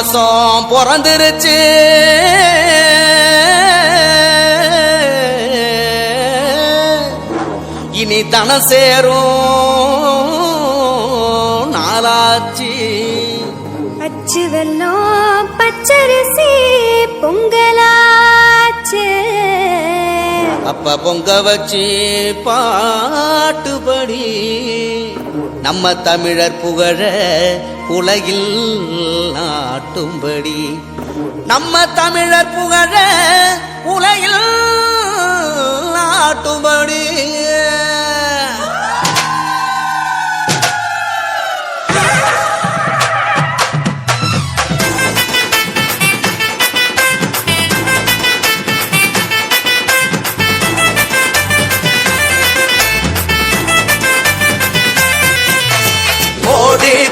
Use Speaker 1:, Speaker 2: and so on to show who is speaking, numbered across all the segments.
Speaker 1: மாசம் பிறந்துருச்சு. இனி தன சேரும் நாளாச்சு.
Speaker 2: அச்சு வெல்லம் பச்சரிசி பொங்கலாச்சு.
Speaker 1: அப்ப பொங்க வச்சு பாட்டுபடி நம்ம தமிழர் புகழ உலகில் நாட்டும்படி. நம்ம தமிழர் புகழ உலகில் நாட்டும்படி.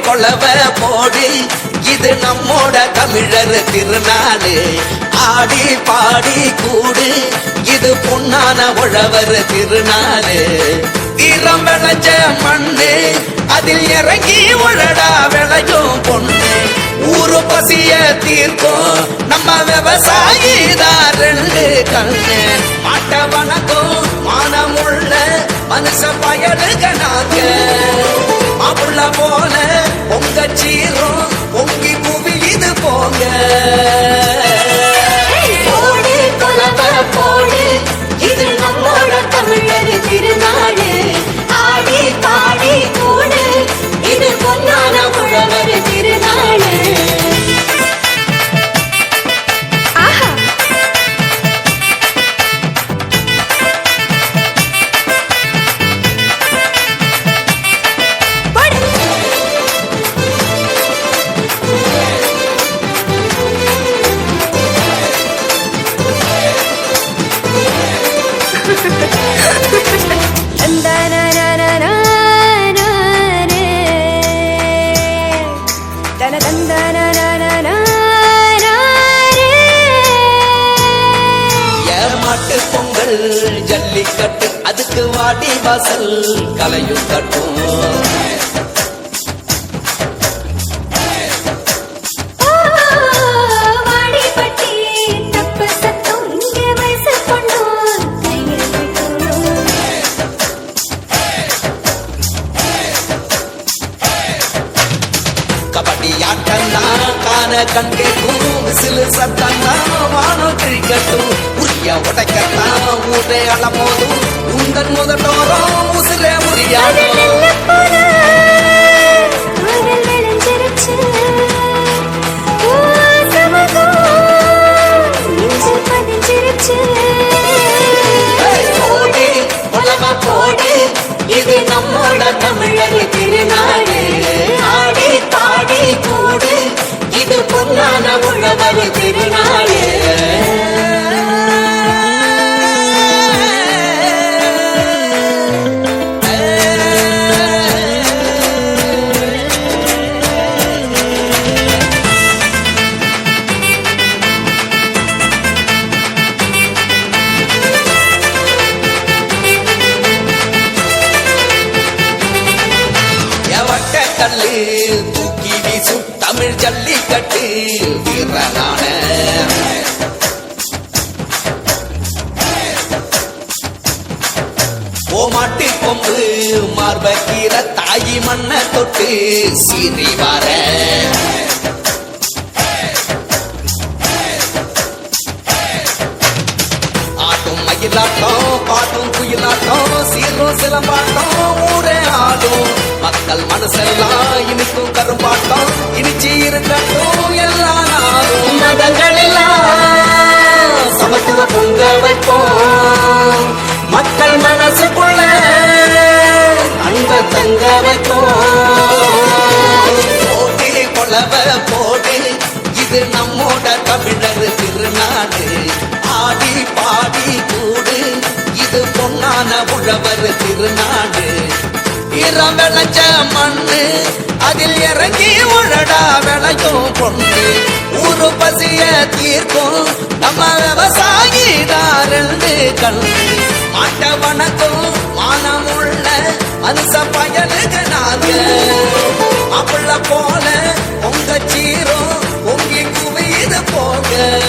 Speaker 1: கொளவ போடு, இது நம்மோட தமிழர் திருநாடு. ஆடி பாடி கூடு, இது பொன்னான உழவர் திருநாடு. தீரம் விளைஞ்ச மண்ணு, அதில் இறங்கி உழடா விளையும் பொண்ணு. ஊரு பசிய தீர்க்கும் நம்ம விவசாயி தான் ரெண்டு கண்ணு. மாட்ட வணக்கம் மானமுள்ள மனுஷ பயலுக நாங்க. மாப்புள்ள போல பொங்க சீரும் பொங்கி புவி இது போங்க.
Speaker 2: போடு கொலவ போடு, இது நம்மோட தமிழர் திருநாடு. ஆடி பாடி கூடு, இது பொன்னான உழவர் திருநாடு.
Speaker 1: ஜல்லிக்கட்டு அதுக்கு வாடி வாசல் கலையும் கட்டும். கபடி ஆட்டந்தா கான கண் கேட்கும். விசிலு சத்தந்தா வானம் கிழிக்கட்டும். உரிய உடைக்கத்தா ஊரே அளமோதும். உங்கள் முதட்டோரம் உசிலே முடியாடும்.
Speaker 2: இது நம்மோட தமிழர் திருநாடு. ஆடி பாடி கூடு, இது பொன்னான உழவர் திருநாடு.
Speaker 1: தூக்கி வீசும் தமிழ் ஜல்லிக்கட்டு வீரனான. ஓமாட்டி கொம்பு மார்பக்கீர தாயி மண்ண தொட்டு சீறி வார. ஆட்டும் மயிலாட்டம் பாட்டும் குயிலாட்டம் சீரும் சிலம்பாட்டம் ஊரே ஆடும். மக்கள் மனசெல்லாம் இனிக்கும் கரும்பாட்டம் இனிச்சி இருக்கட்டும் எல்லா நாளும். மதங்கள் எல்லாம் சமத்துவ பொங்க வைப்போம். மக்கள் மனசுக்குள்ள அன்ப தங்க வைப்போம். போட்டி கொளவ போடு, இது நம்மோட தமிழர் திருநாடு. ஆடி பாடி கூடு, இது பொன்னான உழவர் திருநாடு. ஈரம் விளைஞ்ச மண்ணு, அதில் இறங்கி உழடா விளையும் பொண்ணு. ஊரு பசிய தீர்க்கும் நம்ம விவசாயி தான் ரெண்டு கண்ணு. மாட்ட வணக்கம் மானமுள்ள மனுஷ பயலுக்கு நாங்க. மாப்புள்ள போல பொங்க சீரும் பொங்கி பாடுங்க